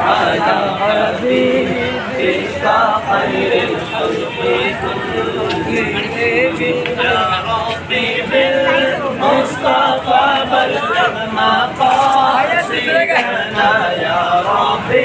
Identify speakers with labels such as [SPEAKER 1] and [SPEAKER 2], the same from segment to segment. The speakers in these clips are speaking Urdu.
[SPEAKER 1] على حبيبك خير الخلق كلهم يا ربي بالمصطفى بلغ مقاصدنا يا ربي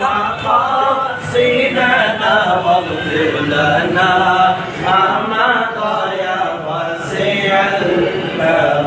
[SPEAKER 1] مقاصدنا واغفر لنا ما مضى يا واسع الكرم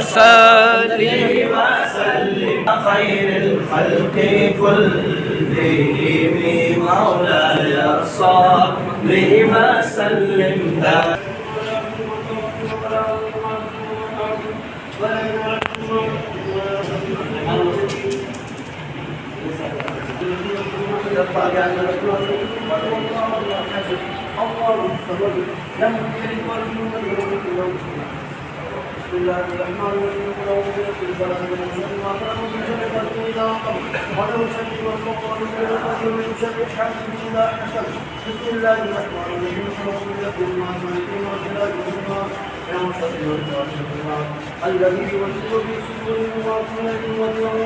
[SPEAKER 1] وسلم خير الخلق كلهم مولاي صل وسلم بسم الله الرحمن الرحيم ولو شرك والقرآن من شر حاسد إذا حسد بسم الله الرحمن الرحيم الذي يوسوس في صدور المؤمنين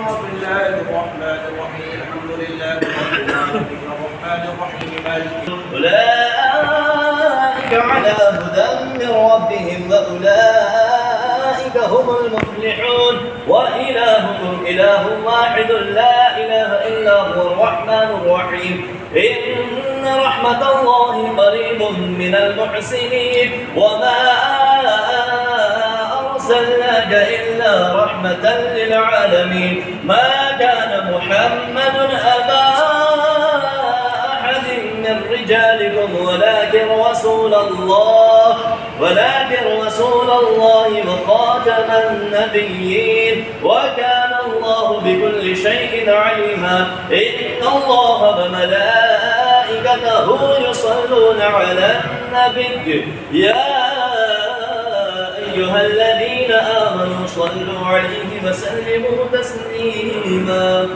[SPEAKER 1] بسم الله الرحمن الرحيم الحمد لله رب العالمين الرحمن الرحيم مالك أولئك على هدى من ربهم وأولئك هم المفلحون وإلهكم إله واحد لا إله إلا هو الرحمن الرحيم إن رحمة الله قريب من المحسنين وما أرسلناك إلا رحمة للعالمين ما كان محمد أبا أحد من رجالكم ولكن رسول الله وخاتم النبيين وكان الله بكل شيء عليما إن الله وملائكته يصلون على النبي يا أيها الذين آمنوا صلوا عليه وسلموا تسليما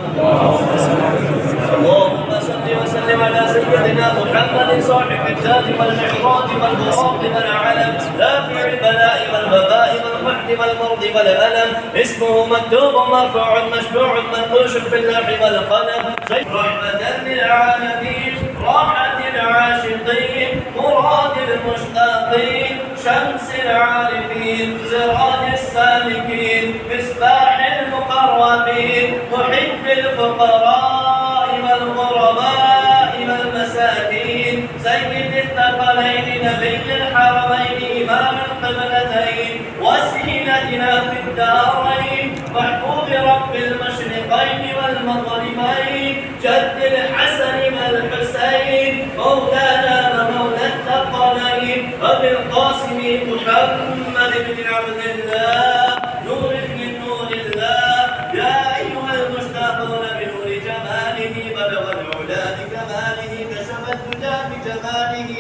[SPEAKER 1] اللهم صل وسلم على سيدنا محمد صاحب التاج والمعراج والبراق والعلم دافع البلاء والوباء والقحط والمرض والألم اسمه مكتوب مرفوع مشفوع منقوش في اللوح والقلم رحمة للعالمين راحة العاشقين مراد المشتاقين شمس العارفين سراج السالكين مصباح المقربين محب الفقراء والغرباء والمساكين سيد الثقلين نبي الحرمين إمام القبلتين وسيلتنا في الدارين محبوب رب المشرقين والمغربين جد الحسن والحسين مولانا ومولى الثقلين وبالقاسم محمد بن عبد الله نور من نور الله يا أيها المشتاقون بنور جماله بلغ العلا بكماله كشف الدجى بجماله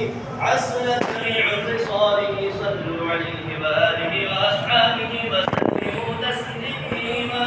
[SPEAKER 1] عسلت جميع خصاله صلوا عليه وآله وأصحابه وسلموا تسليما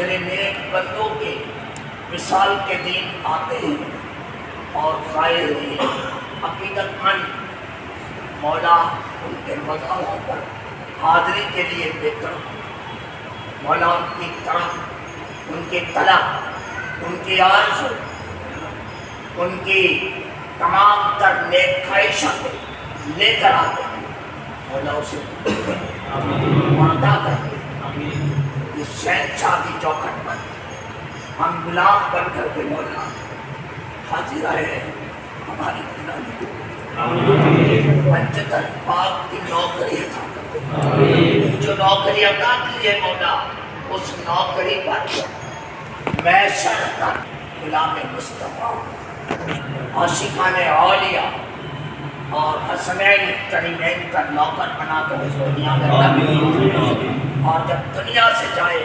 [SPEAKER 2] تیرے نیک بندوں کے مثال کے دن آتے ہیں اور ظاہر ہیں عقیدت مند مولا ان کے مذہبوں پر حاضری کے لیے بہتر مولا ان کی طرف ان کی طلب ان کی آرزو ان کی تمام تر نیک خواہشیں لے کر آتے ہیں مولا اسے وعدہ کرتے اس شہنشاہ کی چوکھٹ پر ہم غلام بن کر کے مولا حاضر رہے ہماری غلامی پنجتن پاک کی نوکری عطا کرتے جو نوکری عطا کی ہے مولا اس نوکری پر میں شرط غلام مصطفیٰ عاشقان اولیاء اور حسنین کریمین کا نوکر بنا کر اس دنیا میں رکھ اور جب دنیا سے جائے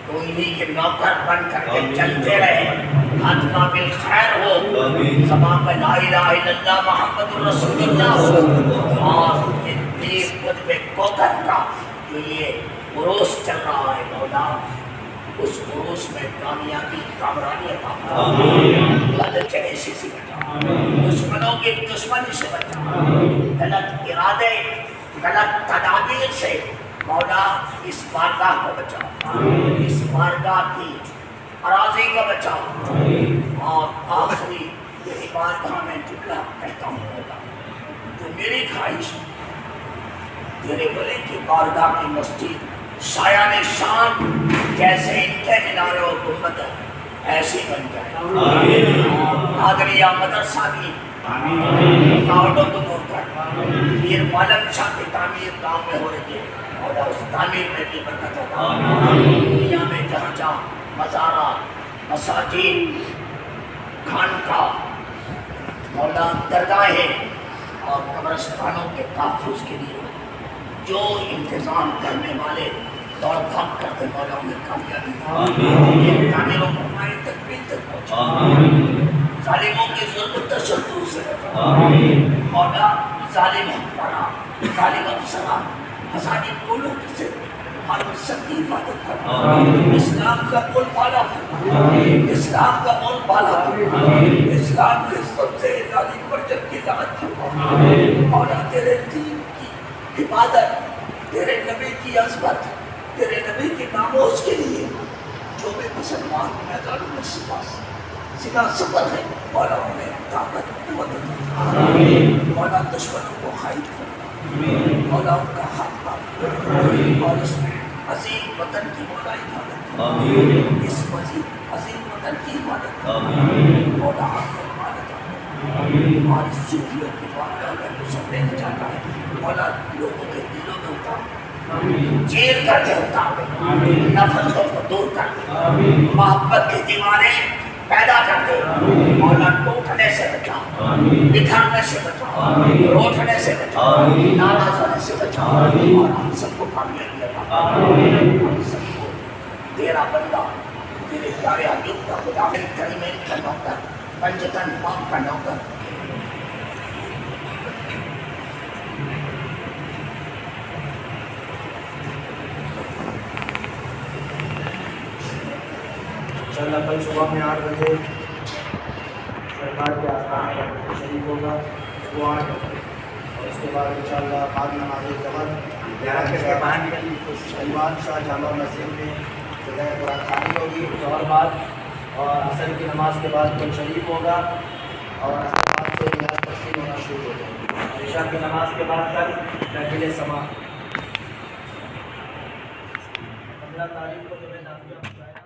[SPEAKER 2] تو انہی کے نوکر بن کر کے چلتے رہے خاتمہ بالخیر ہو زبان پہ لا الہ الا اللہ محمد رسول اللہ ہو اور پیر قطب کوکر کا جو یہ عروس چل رہا ہے مولا اس عروس میں کامیابی کامرانی عطا فرما غلط چہیشی سے بچا دشمنوں کی دشمنی سے بچا غلط ارادے غلط تدابیر سے مولا اس بارگاہ کو بچا اس بارگاہ کی اراضی کو بچا اور آخری یہ بارگاہ میں جملہ کہتا ہوں مولا جو میری خواہش تیرے ولی کی بارگاہ کی مسجد شایان شان جیسے ان کے مینار و گنبد ایسی بن جائے قادریہ مدرسہ بھی رکاوٹوں کو دور کر پیر معلم شاہ کی تعمیر گاؤں میں ہو رہی ہے اور اس تعمیر میں بھی برکت ہوگا دنیا میں جہاں جہاں مزارات مساجد خانقاہ مولا درگاہیں اور قبرستانوں کے تحفظ کے لیے جو انتظام کرنے والے دوڑ بھاگ کرتے مولا انہیں کامیابی یہ تعمیروں کو ہماری تکمیل تک پہنچا ظالموں کی ظلم و تشدد سے مولا ظالم حکمراں ظالم افسران حسادی ٹولوں سے ہر سب کی حفاظت کرنا اسلام کا بول بالا کرنا اسلام کا بول بالا کرنا اسلام کے سب سے ظالم پر جب کی لعنت کرنا مولا تیرے دین کی حفاظت تیرے نبی کی عظمت تیرے نبی کے ناموز کے لیے جو بھی مسلمان میدانوں میں سنا سفر ہے مولا انہیں طاقت قوت عطا مولا دشمنوں کو خائف کرنا مولا ان کا خاتمہ اور اس عظیم وطن کی مولا حفاظت اس عظیم وطن کی حفاظت مولا اور اس صوفیوں کی بات اگر سب لینا چاہتا ہے مولا لوگوں کے دلوں میں اتار چیر کر کے اتار دے نفرتوں کو دور کر دے محبت کی دیواریں پیدا کر دے مولا ٹوٹنے سے بچا بکھرنے سے بچا روٹنے سے بچا ناراض ہونے سے بچا اور ہم سب کو کامیابی عطا ہم سب کو تیرا بندہ تیرے پیارے حبیب کا خدا کریمین کا نوکر پنجتن پاک کا نوکر
[SPEAKER 1] انشاءاللہ کل صبح میں 8 بجے سرکار کے آستانے پر شریف ہوگا وہ 8 اور اس کے بعد انشاءاللہ بعد نماز ظہر 11 کے بعد سلمان شاہ جامع مسجد میں جگہ قرآن خوانی ہوگی ظہر بعد اور عصر کی نماز کے بعد کل شریف ہوگا اور اس کے بعد سے میراث تقسیم ہونا شروع ہو جائے گا عشاء کی نماز کے بعد کل محفل سماع 15 تاریخ کو جو ہے